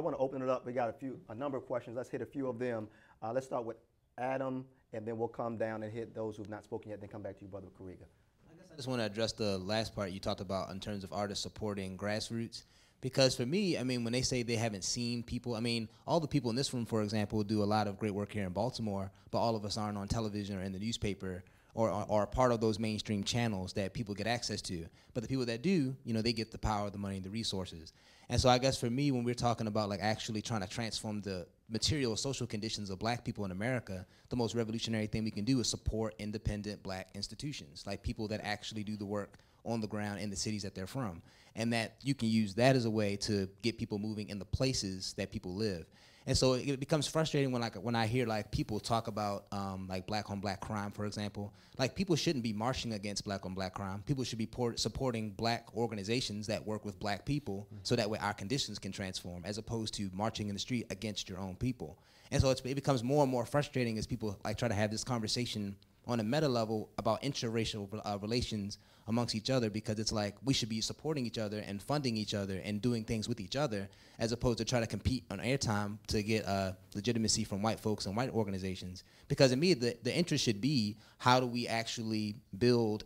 want to open it up. We got a number of questions. Let's hit a few of them. Let's start with Adam, and then we'll come down and hit those who've not spoken yet, then come back to you, Brother Kariga. I just want to address the last part you talked about in terms of artists supporting grassroots. Because for me, I mean, when they say they haven't seen people, I mean, all the people in this room, for example, do a lot of great work here in Baltimore, but all of us aren't on television or in the newspaper or are part of those mainstream channels that people get access to. But the people that do, you know, they get the power, the money, the resources. And so I guess for me, when we're talking about like actually trying to transform the material social conditions of black people in America, the most revolutionary thing we can do is support independent black institutions, like people that actually do the work on the ground in the cities that they're from. And that you can use that as a way to get people moving in the places that people live. And so it becomes frustrating when I hear like people talk about like black on black crime, for example. Like people shouldn't be marching against black on black crime. People should be supporting black organizations that work with black people so that way our conditions can transform, as opposed to marching in the street against your own people. And so it becomes more and more frustrating as people like try to have this conversation on a meta level about interracial relations amongst each other, because it's like we should be supporting each other and funding each other and doing things with each other, as opposed to try to compete on airtime to get legitimacy from white folks and white organizations. Because in me, the interest should be how do we actually build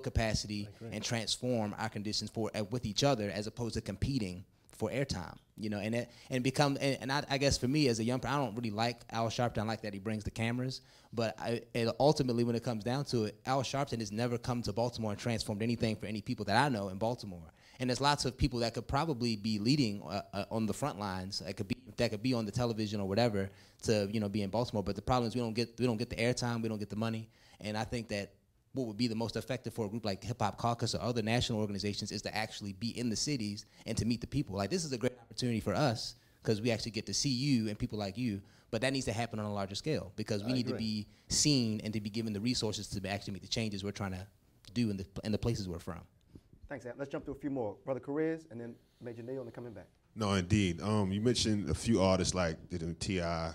capacity and transform our conditions with each other, as opposed to competing for airtime, you know, and I guess for me as a young person, I don't really like Al Sharpton. I like that he brings the cameras, but ultimately when it comes down to it, Al Sharpton has never come to Baltimore and transformed anything for any people that I know in Baltimore. And there's lots of people that could probably be leading on the front lines, that could be on the television or whatever to, you know, be in Baltimore. But the problem is we don't get the airtime, we don't get the money, and I think that what would be the most effective for a group like Hip Hop Caucus or other national organizations is to actually be in the cities and to meet the people. Like, this is a great opportunity for us because we actually get to see you and people like you, but that needs to happen on a larger scale because we need to be seen and to be given the resources to actually make the changes we're trying to do in the places we're from. Thanks, Adam. Let's jump to a few more. Brother Kariz, and then Major Neil, and then coming back. No, indeed. You mentioned a few artists like T.I.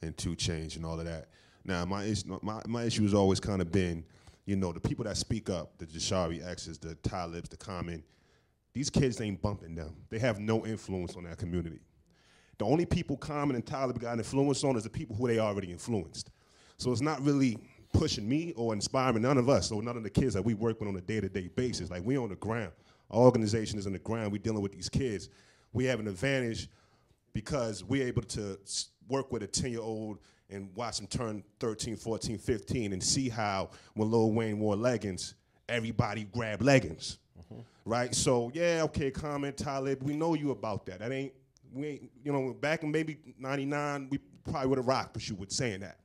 and 2 Chainz and all of that. Now, my issue has always kind of been, you know, the people that speak up, the Jashari X's, the Talibs, the Common, these kids ain't bumping them. They have no influence on that community. The only people Common and Talib got influence on is the people who they already influenced. So it's not really pushing me or inspiring none of us, or none of the kids that we work with on a day-to-day basis. Like, we on the ground. Our organization is on the ground. We're dealing with these kids. We have an advantage because we're able to work with a 10-year-old and watch them turn 13, 14, 15 and see how when Lil Wayne wore leggings, everybody grabbed leggings, right? So, yeah, okay, Comment, Talib, we know you about that. We ain't, you know, back in maybe 99, we probably would have rocked with you with saying that.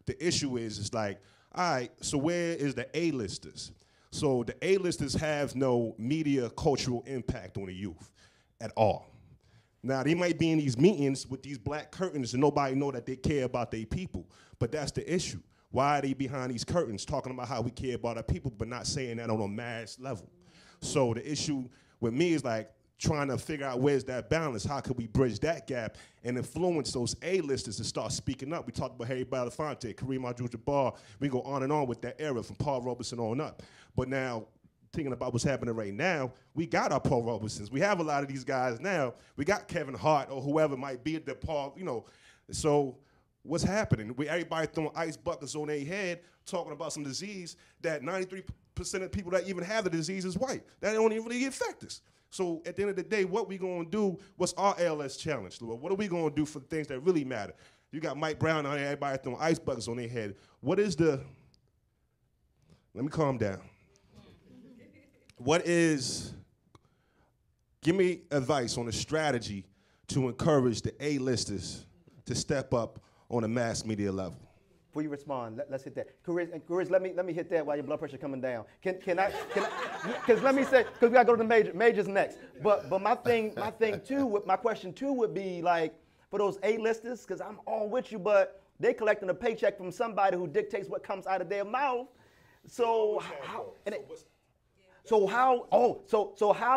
The issue is, it's like, all right, so where is the A-listers? So the A-listers have no media cultural impact on the youth at all. Now, they might be in these meetings with these black curtains and nobody know that they care about their people, but that's the issue. Why are they behind these curtains talking about how we care about our people but not saying that on a mass level? So the issue with me is like trying to figure out where's that balance, how could we bridge that gap and influence those A-listers to start speaking up. We talked about Harry Belafonte, Kareem Abdul-Jabbar, we go on and on with that era from Paul Robeson on up. But now, thinking about what's happening right now, we got our Paul Robesons. We have a lot of these guys now. We got Kevin Hart or whoever might be at the Paul, you know. So what's happening? Everybody throwing ice buckets on their head, talking about some disease that 93% of people that even have the disease is white. That don't even really affect us. So at the end of the day, what we gonna do, what's our ALS challenge, Lord? What are we gonna do for the things that really matter? You got Mike Brown out there, everybody throwing ice buckets on their head. What is the, let me calm down. Give me advice on a strategy to encourage the A-listers to step up on a mass media level. Before you respond, let's hit that. Kariz, let me hit that while your blood pressure coming down. Can I, because let me say, because we gotta go to the majors next. But my question too would be like, for those A-listers, because I'm all with you, but they collecting a paycheck from somebody who dictates what comes out of their mouth. So how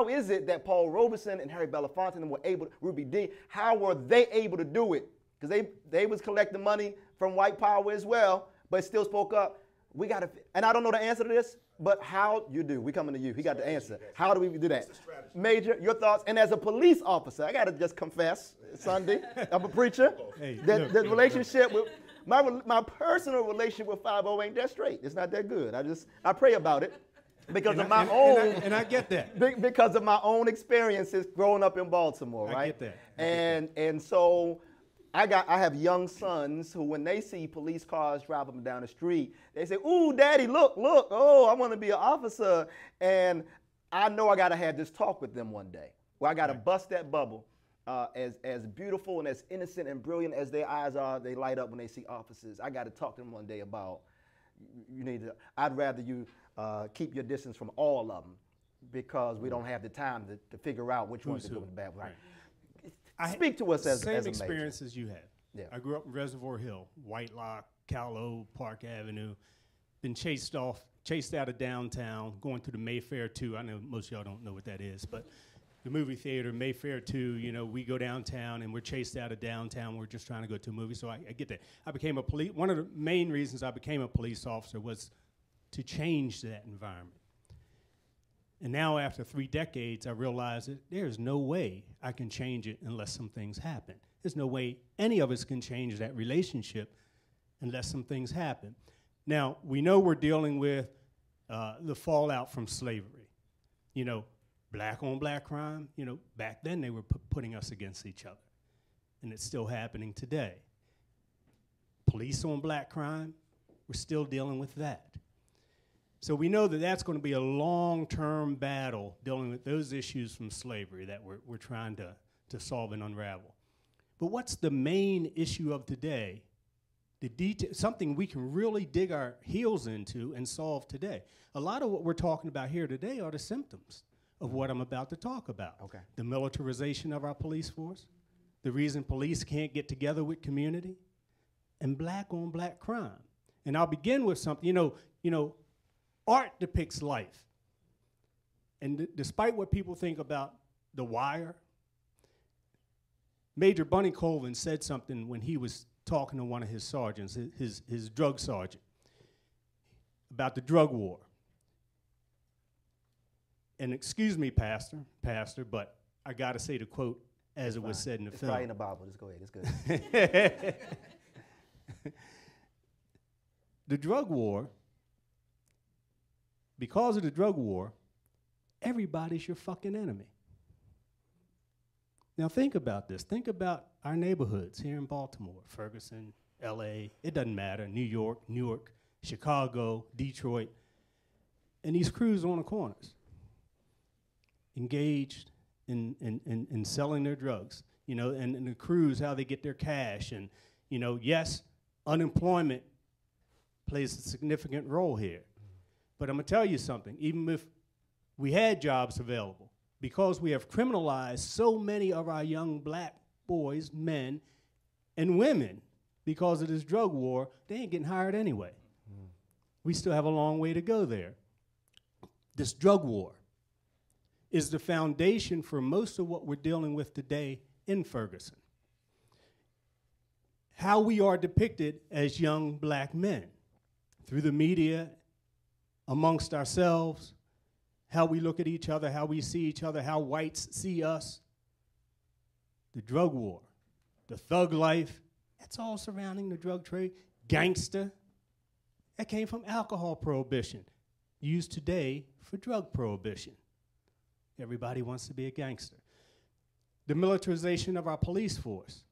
is it that Paul Robeson and Harry Belafonte were able, Ruby D, how were they able to do it? Because they was collecting money from white power as well, but still spoke up. We got to, and I don't know the answer to this. But how you do? We coming to you. He got the answer. How do we do that? Major, your thoughts? And as a police officer, I got to just confess, Sunday, I'm a preacher. Hey, that the relationship with my personal relationship with 5-0 ain't that straight. It's not that good. I pray about it because of my own. And I get that. Because of my own experiences growing up in Baltimore, right? I get that. And so I have young sons who, when they see police cars drive them down the street, they say, "Ooh, Daddy, look! Oh, I want to be an officer." And I know I got to have this talk with them one day, where I got to bust that bubble. As beautiful and as innocent and brilliant as their eyes are, they light up when they see officers. I got to talk to them one day about I'd rather you keep your distance from all of them because we don't have the time to figure out which one's the good and bad. Right. Speak to us as a major. Same experiences you had. Yeah. I grew up in Reservoir Hill, White Lock, Callow, Park Avenue. Been chased out of downtown, going through the Mayfair 2. I know most of y'all don't know what that is, but the movie theater, Mayfair 2, we go downtown and we're chased out of downtown. We're just trying to go to a movie. So I get that. One of the main reasons I became a police officer was to change that environment. And now after 3 decades, I realize that there's no way I can change it unless some things happen. There's no way any of us can change that relationship unless some things happen. Now, we know we're dealing with the fallout from slavery. Black on black crime, back then they were putting us against each other. And it's still happening today. Police on black crime, we're still dealing with that. So we know that that's going to be a long-term battle dealing with those issues from slavery that we're trying to solve and unravel. But what's the main issue of today? Something we can really dig our heels into and solve today. A lot of what we're talking about here today are the symptoms of what I'm about to talk about. Okay. The militarization of our police force, the reason police can't get together with community, and black on black crime. And I'll begin with something, art depicts life. And despite what people think about The Wire, Major Bunny Colvin said something when he was talking to one of his sergeants, his drug sergeant, about the drug war. And excuse me, Pastor, but I got to say the quote as it was said in the film. It's probably in the Bible. Just go ahead. It's good. The drug war, because of the drug war, everybody's your fucking enemy. Now think about this. Think about our neighborhoods here in Baltimore, Ferguson, LA, it doesn't matter, New York, Newark, Chicago, Detroit, and these crews on the corners, engaged in selling their drugs, and the crews, how they get their cash. And, yes, unemployment plays a significant role here. But I'm going to tell you something. Even if we had jobs available, because we have criminalized so many of our young black boys, men, and women because of this drug war, they ain't getting hired anyway. We still have a long way to go there. This drug war is the foundation for most of what we're dealing with today in Ferguson. How we are depicted as young black men through the media, amongst ourselves, how we look at each other, how we see each other, how whites see us. The drug war, the thug life, that's all surrounding the drug trade. Gangster, that came from alcohol prohibition, used today for drug prohibition. Everybody wants to be a gangster. The militarization of our police force,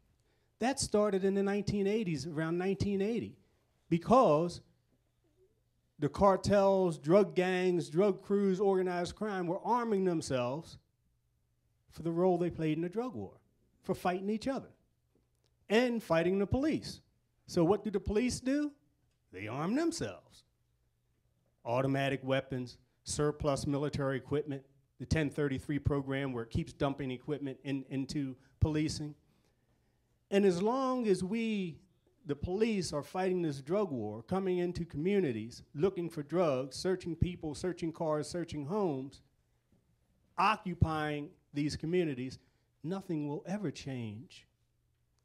that started in the 1980s, around 1980, because the cartels, drug gangs, drug crews, organized crime were arming themselves for the role they played in the drug war, for fighting each other and fighting the police. So what do the police do? They arm themselves. Automatic weapons, surplus military equipment, the 1033 program where it keeps dumping equipment into policing. And as long as we, the police, are fighting this drug war, coming into communities, looking for drugs, searching people, searching cars, searching homes, occupying these communities, nothing will ever change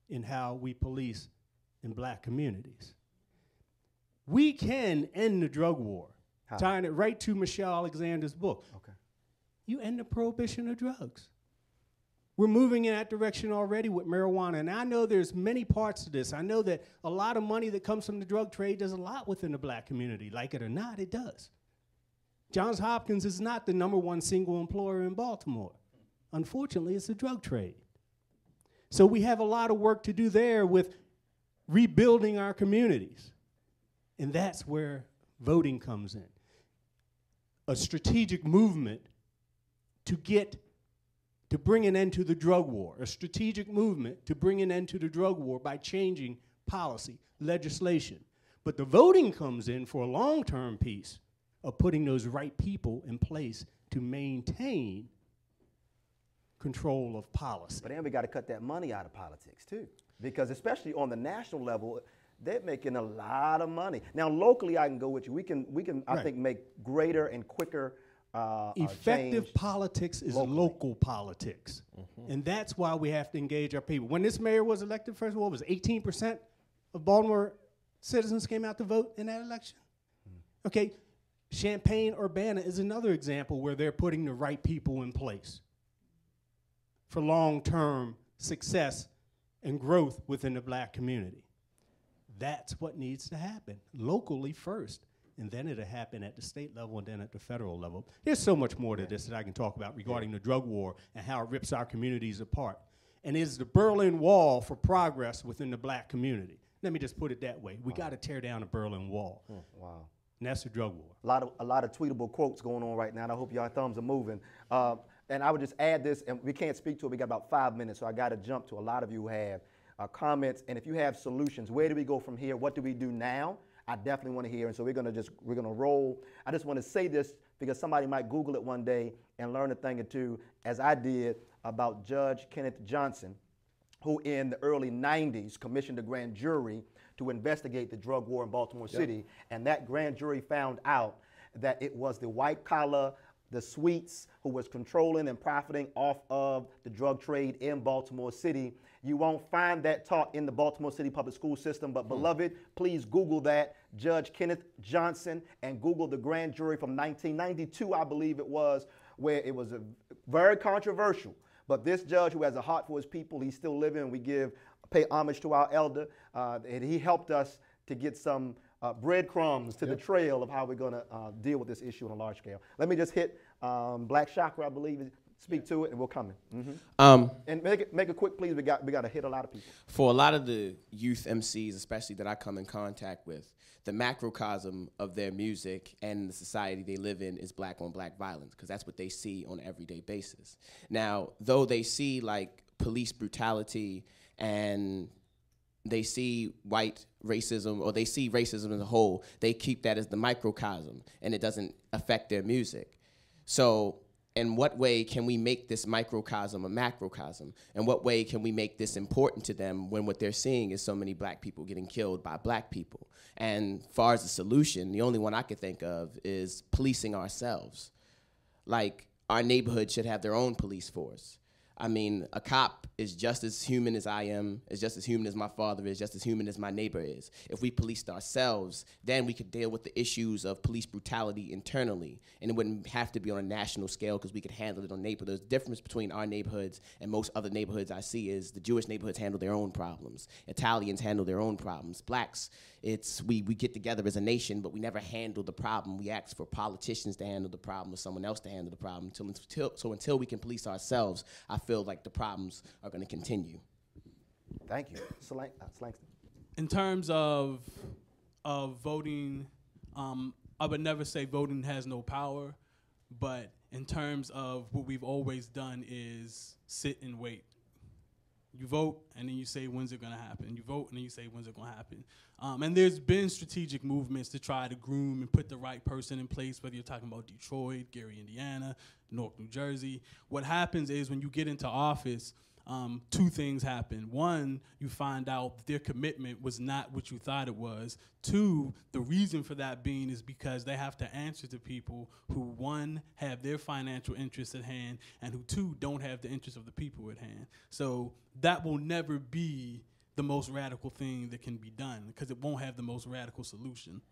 in how we police in black communities. We can end the drug war. tying it right to Michelle Alexander's book. Okay. You end the prohibition of drugs. We're moving in that direction already with marijuana, and I know there's many parts to this. I know that a lot of money that comes from the drug trade does a lot within the black community. Like it or not, it does. Johns Hopkins is not the #1 single employer in Baltimore. Unfortunately, it's the drug trade. So we have a lot of work to do there with rebuilding our communities. And that's where voting comes in. A strategic movement to bring an end to the drug war, a strategic movement to bring an end to the drug war by changing policy, legislation. But the voting comes in for a long-term piece of putting those right people in place to maintain control of policy. But then we got to cut that money out of politics too, because especially on the national level, they're making a lot of money. Now locally, I can go with you. We can I think make greater and quicker effective change politics is locally. local politics. And that's why we have to engage our people. When this mayor was elected, first of all, it was 18% of Baltimore citizens came out to vote in that election. Okay, Champaign-Urbana is another example where they're putting the right people in place for long-term success and growth within the black community. That's what needs to happen, locally first. And then it'll happen at the state level and then at the federal level. There's so much more to this that I can talk about regarding the drug war and how it rips our communities apart. And it's the Berlin Wall for progress within the black community. Let me just put it that way. We got to tear down the Berlin Wall. Wow. And that's the drug war. A lot of tweetable quotes going on right now, and I hope y'all thumbs are moving. And I would just add this, and we can't speak to it. We got about 5 minutes, so I got to jump to a lot of you who have comments. And if you have solutions, where do we go from here? What do we do now? I definitely want to hear, and so we're gonna roll. I just want to say this because somebody might Google it one day and learn a thing or two, as I did, about Judge Kenneth Johnson, who in the early 90s commissioned a grand jury to investigate the drug war in Baltimore City, and that grand jury found out that it was the white collar, the Sweets, who was controlling and profiting off of the drug trade in Baltimore City. You won't find that taught in the Baltimore City public school system, but beloved, please Google that, Judge Kenneth Johnson, and Google the grand jury from 1992, I believe it was, where it was very controversial. But this judge who has a heart for his people, he's still living, and we pay homage to our elder, and he helped us to get some breadcrumbs to the trail of how we're gonna deal with this issue on a large scale. Let me just hit Black Chakra, I believe, speak to it, and we'll come in. And make it quick, please. We got to hit a lot of people. For a lot of the youth MCs, especially that I come in contact with, the macrocosm of their music and the society they live in is black on black violence, because that's what they see on an everyday basis. Now, though they see like police brutality and they see white racism, or they see racism as a whole, they keep that as the microcosm, and it doesn't affect their music. So in what way can we make this microcosm a macrocosm? In what way can we make this important to them when what they're seeing is so many black people getting killed by black people? And as far as the solution, the only one I could think of is policing ourselves. Like, our neighborhood should have their own police force. I mean, a cop is just as human as I am, is just as human as my father is, just as human as my neighbor is. If we policed ourselves, then we could deal with the issues of police brutality internally, and it wouldn't have to be on a national scale because we could handle it on neighborhoods. The difference between our neighborhoods and most other neighborhoods I see is the Jewish neighborhoods handle their own problems. Italians handle their own problems. Blacks, we get together as a nation, but we never handle the problem. We ask for politicians to handle the problem or someone else to handle the problem. So until we can police ourselves, I feel like the problems are going to continue. Thank you. Slangston. In terms of voting, I would never say voting has no power, but in terms of what we've always done is sit and wait. You vote, and then you say, when's it going to happen? You vote, and then you say, when's it going to happen? And there's been strategic movements to try to groom and put the right person in place, whether you're talking about Detroit, Gary, Indiana, Newark, New Jersey. What happens is when you get into office, two things happen. One, you find out that their commitment was not what you thought it was. Two, the reason for that being is because they have to answer to people who, one, have their financial interests at hand, and who, two, don't have the interests of the people at hand. So that will never be the most radical thing that can be done, because it won't have the most radical solution.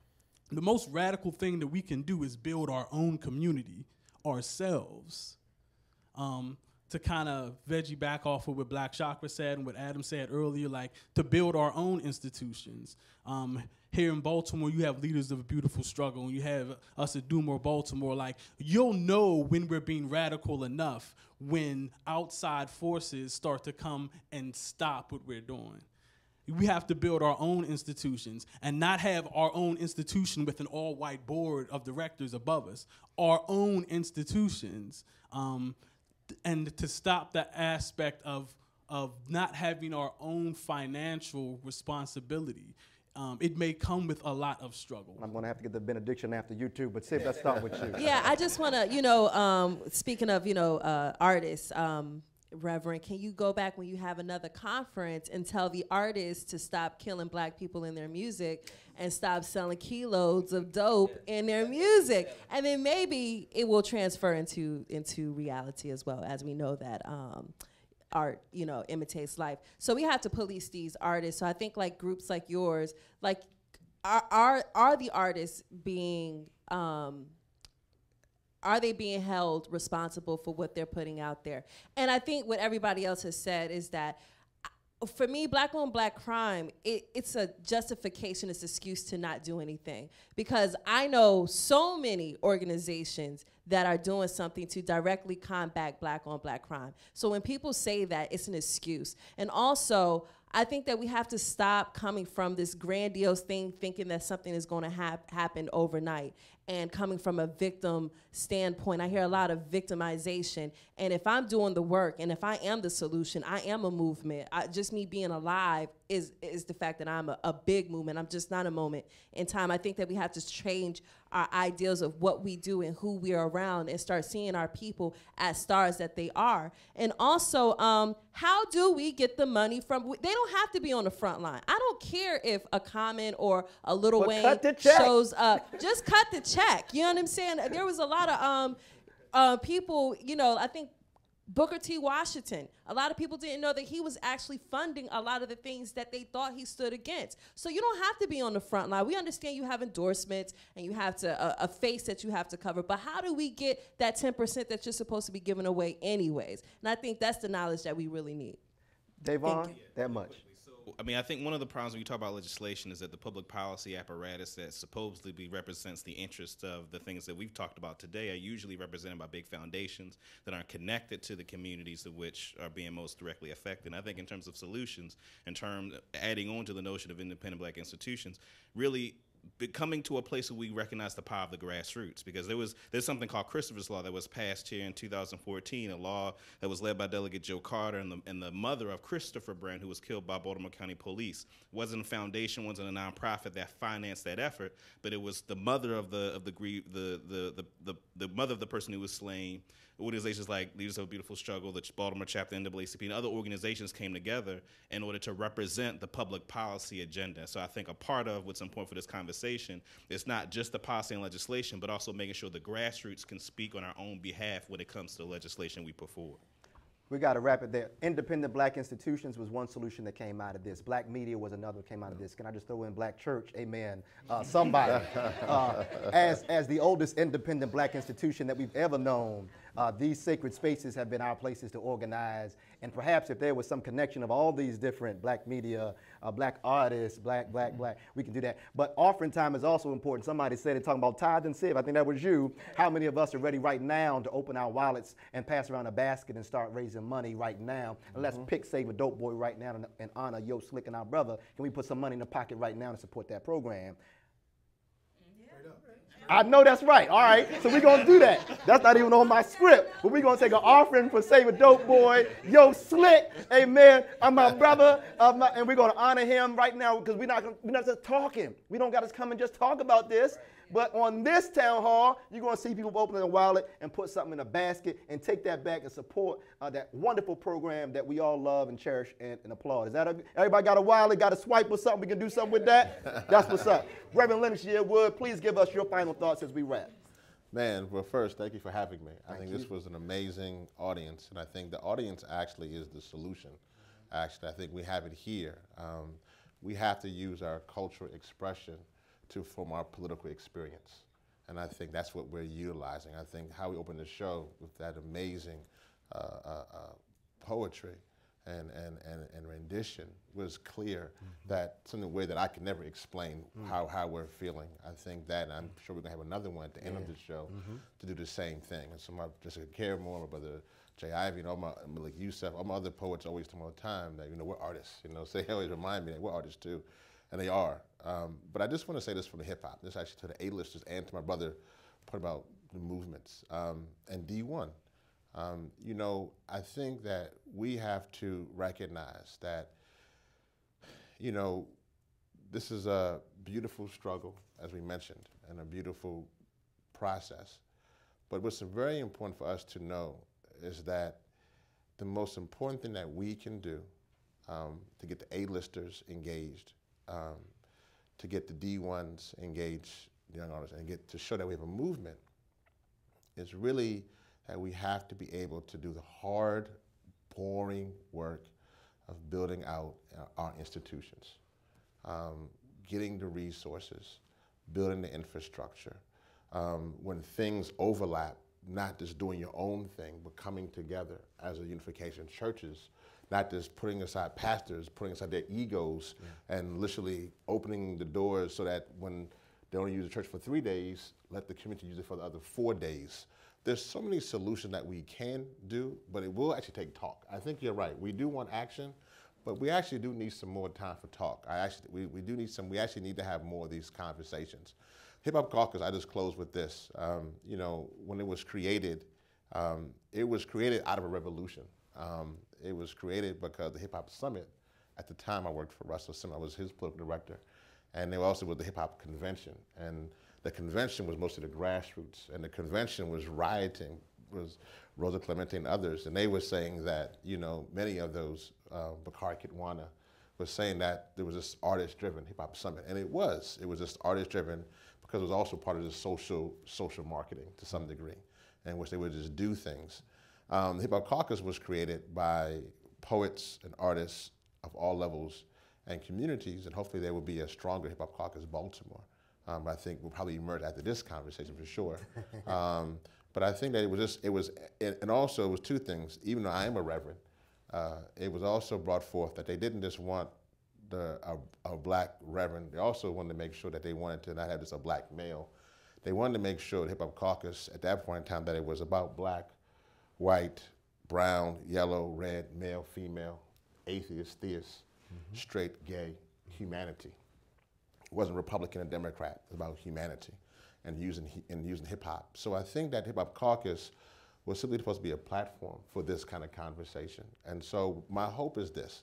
the most radical thing that we can do is build our own community ourselves. To kind of veggie back off of what Black Chakra said and what Adam said earlier, like to build our own institutions. Here in Baltimore, you have Leaders of a Beautiful Struggle, and you have us at Do More Baltimore. Like, you'll know when we're being radical enough when outside forces start to come and stop what we're doing. We have to build our own institutions and not have our own institution with an all-white board of directors above us. Our own institutions. And to stop the aspect of not having our own financial responsibility. It may come with a lot of struggle. I'm going to have to get the benediction after you too, but Sib, let's start with you. Yeah, I just want to, speaking of, artists, Reverend, can you go back when you have another conference and tell the artists to stop killing Black people in their music and stop selling kilos of dope in their music? And then maybe it will transfer into reality as well, as we know that art, imitates life. So we have to police these artists. So I think like groups like yours, like are the artists being are they being held responsible for what they're putting out there? And I think what everybody else has said is that, for me, Black on Black crime, it's a justification, it's an excuse to not do anything. Because I know so many organizations that are doing something to directly combat Black on Black crime. So when people say that, it's an excuse. And also, I think that we have to stop coming from this grandiose thing, thinking that something is going to happen overnight, and coming from a victim standpoint. I hear a lot of victimization. And if I'm doing the work, and if I am the solution, I am a movement. Just me being alive is the fact that I'm a big movement. I'm just not a moment in time. I think that we have to change our ideals of what we do and who we are around and start seeing our people as stars that they are. And also, how do we get the money from, they don't have to be on the front line. I don't care if a Common or a Lil Wayne shows up. Just cut the check. You know what I'm saying? There was a lot of people, I think Booker T. Washington, a lot of people didn't know that he was actually funding a lot of the things that they thought he stood against. So you don't have to be on the front line. We understand you have endorsements and you have to a face that you have to cover, but how do we get that 10% that you're supposed to be giving away anyways? And I think that's the knowledge that we really need. Davon, that much. I mean, I think one of the problems when you talk about legislation is that the public policy apparatus that supposedly represents the interests of the things that we've talked about today are usually represented by big foundations that aren't connected to the communities of which are being most directly affected. And I think in terms of solutions, in terms of adding on to the notion of independent Black institutions, really coming to a place where we recognize the power of the grassroots, because there's something called Christopher's Law that was passed here in 2014, a law that was led by Delegate Joe Carter and the mother of Christopher Brand, who was killed by Baltimore County Police. Wasn't a foundation, wasn't a nonprofit that financed that effort, but it was the mother of the mother of the person who was slain. Organizations like Leaders of a Beautiful Struggle, the Baltimore chapter, NAACP, and other organizations came together in order to represent the public policy agenda. So I think a part of what's important for this conversation is not just the policy and legislation, but also making sure the grassroots can speak on our own behalf when it comes to the legislation we put forward. We got to wrap it there. Independent Black institutions was one solution that came out of this. Black media was another that came out of this. Can I just throw in Black church? Amen. Somebody. As the oldest independent Black institution that we've ever known, these sacred spaces have been our places to organize. And perhaps if there was some connection of all these different Black media, Black artists, Black, we can do that. But offering time is also important. Somebody said it, talking about tithe and sieve. I think that was you. How many of us are ready right now to open our wallets and pass around a basket and start raising money right now? And let's pick Save a Dope Boy right now and honor Yo Slick and our brother. Can we put some money in the pocket right now to support that program? I know that's right. All right, so we're going to do that. That's not even on my script, but we're going to take an offering for Save a Dope Boy, Yo Slick, amen, my brother, and we're going to honor him right now, because we're not just talking. We don't got to come and just talk about this. But on this town hall, you're going to see people open their wallet and put something in a basket and take that back and support that wonderful program that we all love and cherish and applaud. Is that everybody got a wallet, got a swipe or something? We can do something with that? That's what's up. Reverend Lennox Yearwood, please give us your final thoughts as we wrap. Man, well, first, thank you for having me. I think this was an amazing audience, and I think the audience actually is the solution. Actually, I think we have it here. We have to use our cultural expression to from our political experience. And I think that's what we're utilizing. I think how we opened the show with that amazing poetry and rendition was clear that some way that I could never explain how we're feeling. I think that, and I'm sure we're gonna have another one at the end of the show to do the same thing. And so my Jessica Caramore, my brother Jay Ivy, Malik Youssef, all my other poets always tell me all the time that, we're artists, so they always remind me that we're artists too, and they are. But I just want to say this from the hip hop, this actually to the A-listers and to my brother, part about the movements, and D1. I think that we have to recognize that, this is a beautiful struggle, as we mentioned, and a beautiful process. But what's very important for us to know is that the most important thing that we can do to get the A-listers engaged, to get the D1s engaged, young artists, and get to show that we have a movement, is really that we have to be able to do the hard, boring work of building out our institutions, getting the resources, building the infrastructure. When things overlap, not just doing your own thing, but coming together as a unification. Churches, not just putting aside pastors, putting aside their egos, and literally opening the doors so that when they only use the church for 3 days, let the community use it for the other 4 days. There's so many solutions that we can do, but it will actually take talk. I think you're right. We do want action, but we actually do need some more time for talk. We actually need to have more of these conversations. Hip Hop Caucus, I just close with this. When it was created out of a revolution. It was created because the Hip Hop Summit, at the time I worked for Russell Simmons, I was his political director, and there also was the Hip Hop Convention. And the convention was mostly the grassroots, and the convention was rioting, was Rosa Clemente and others, and they were saying that, many of those, Bakari Kitwana, was saying that there was this artist-driven Hip Hop Summit, and it was just artist-driven because it was also part of the social marketing to some degree, in which they would just do things. The Hip Hop Caucus was created by poets and artists of all levels and communities, and hopefully there will be a stronger Hip Hop Caucus Baltimore. I think will probably emerge after this conversation for sure. But I think that and also it was two things. Even though I am a reverend, it was also brought forth that they didn't just want a black reverend. They also wanted to make sure that they wanted to not have just a black male. They wanted to make sure the Hip Hop Caucus at that point in time that it was about black, white, brown, yellow, red, male, female, atheist, theist, straight, gay, humanity. It wasn't Republican and Democrat. It was about humanity and using hip hop. So I think that Hip Hop Caucus was simply supposed to be a platform for this kind of conversation. And so my hope is this.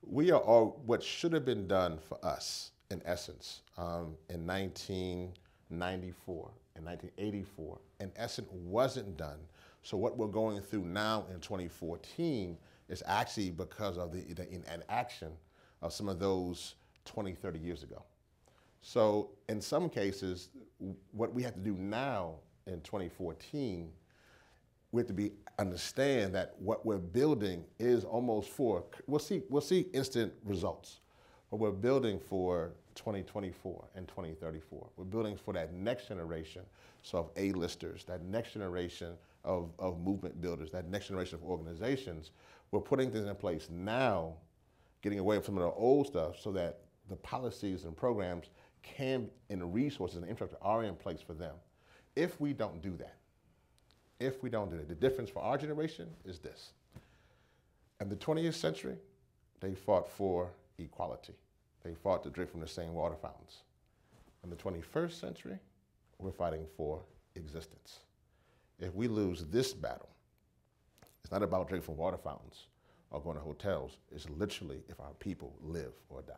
We are all, what should have been done for us, in essence, in 1994 and 1984, in essence wasn't done. So what we're going through now in 2014 is actually because of the inaction of some of those 20, 30 years ago. So in some cases, what we have to do now in 2014, we have to understand that what we're building is almost we'll see instant results, but we're building for 2024 and 2034. We're building for that next generation, so of A-listers, that next generation of movement builders, that next generation of organizations. We're putting things in place now, getting away from some of the old stuff so that the policies and programs and the resources and infrastructure are in place for them. If we don't do that, the difference for our generation is this. In the 20th century, they fought for equality. They fought to drink from the same water fountains. In the 21st century, we're fighting for existence. If we lose this battle, it's not about drinking from water fountains or going to hotels. It's literally if our people live or die.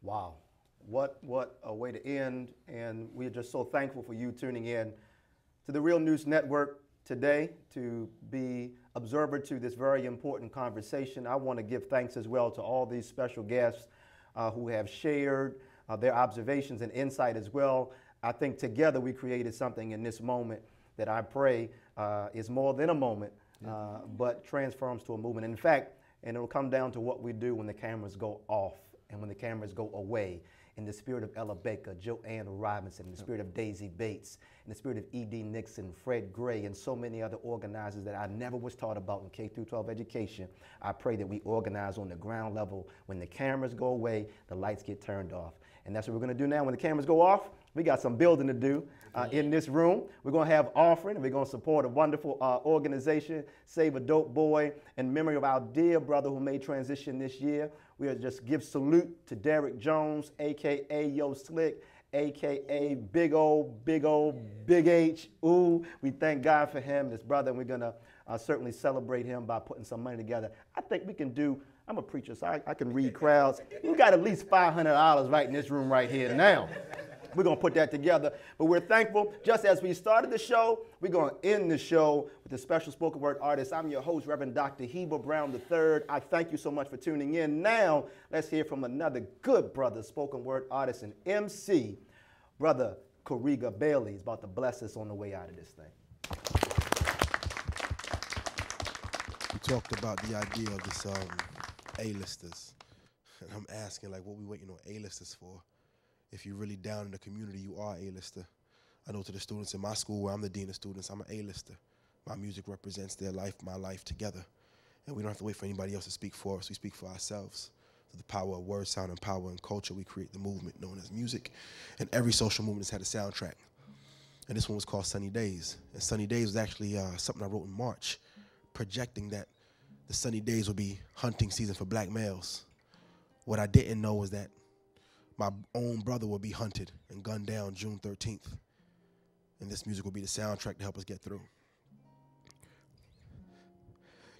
Wow. What a way to end, and we are just so thankful for you tuning in to the Real News Network today to be observer to this very important conversation. I want to give thanks as well to all these special guests who have shared their observations and insight as well. I think together we created something in this moment that I pray is more than a moment, but transforms to a movement. In fact, and it'll come down to what we do when the cameras go off and when the cameras go away. in the spirit of Ella Baker, Joanne Robinson, in the spirit of Daisy Bates, in the spirit of E.D. Nixon, Fred Gray, and so many other organizers that I never was taught about in K-12 education. I pray that we organize on the ground level. When the cameras go away, the lights get turned off. And that's what we're going to do now. When the cameras go off, we got some building to do in this room. We're going to have offering, and we're going to support a wonderful organization, Save a Dope Boy, in memory of our dear brother who made transition this year. We'll just give salute to Derek Jones, a.k.a. Yo Slick, a.k.a. Big H. Ooh, we thank God for him, this brother, and we're going to certainly celebrate him by putting some money together. I think we can do, I'm a preacher, so I can read crowds. We got at least $500 right in this room right here now. We're going to put that together. But we're thankful. Just as we started the show, we're going to end the show with a special spoken word artist. I'm your host, Reverend Dr. Heber Brown III. I thank you so much for tuning in. Now, let's hear from another good brother, spoken word artist and MC, Brother Corriga Bailey. He's about to bless us on the way out of this thing. We talked about the idea of this A-listers. And I'm asking, like, what we waiting on A-listers for? If you're really down in the community, you are A-lister. I know to the students in my school, where I'm the dean of students, I'm an A-lister. My music represents their life, my life together. And we don't have to wait for anybody else to speak for us. We speak for ourselves. Through the power of word, sound, and power and culture, we create the movement known as music. And every social movement has had a soundtrack. And this one was called Sunny Days. And Sunny Days was actually something I wrote in March, projecting that the sunny days would be hunting season for black males. What I didn't know was that my own brother will be hunted and gunned down June 13th. And this music will be the soundtrack to help us get through.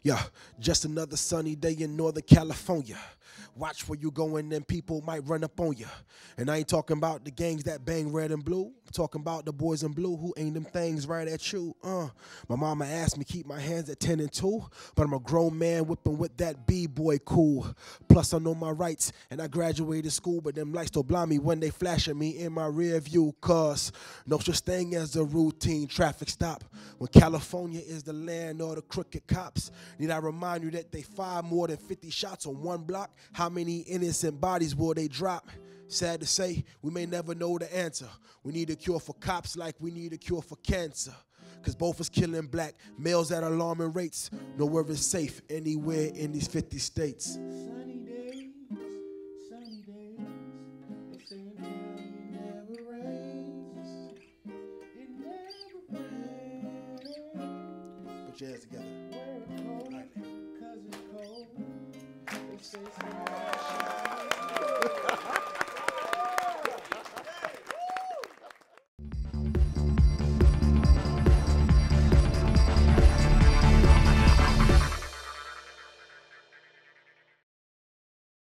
Yeah, just another sunny day in Northern California. Watch where you going and people might run up on you. And I ain't talking about the gangs that bang red and blue. I'm talking about the boys in blue who aim them things right at you. My mama asked me keep my hands at 10 and 2, but I'm a grown man whipping with that B-boy cool. Plus I know my rights and I graduated school, but them lights don't blind me when they flash at me in my rear view, cause no such thing as a routine traffic stop. When California is the land of the crooked cops, need I remind you that they fire more than 50 shots on one block? How many innocent bodies will they drop? Sad to say, we may never know the answer. We need a cure for cops like we need a cure for cancer. Cause both is killing black males at alarming rates. Nowhere is safe anywhere in these 50 states. Sunny days, they say in Cali it never rains. It never rains. Put your hands together.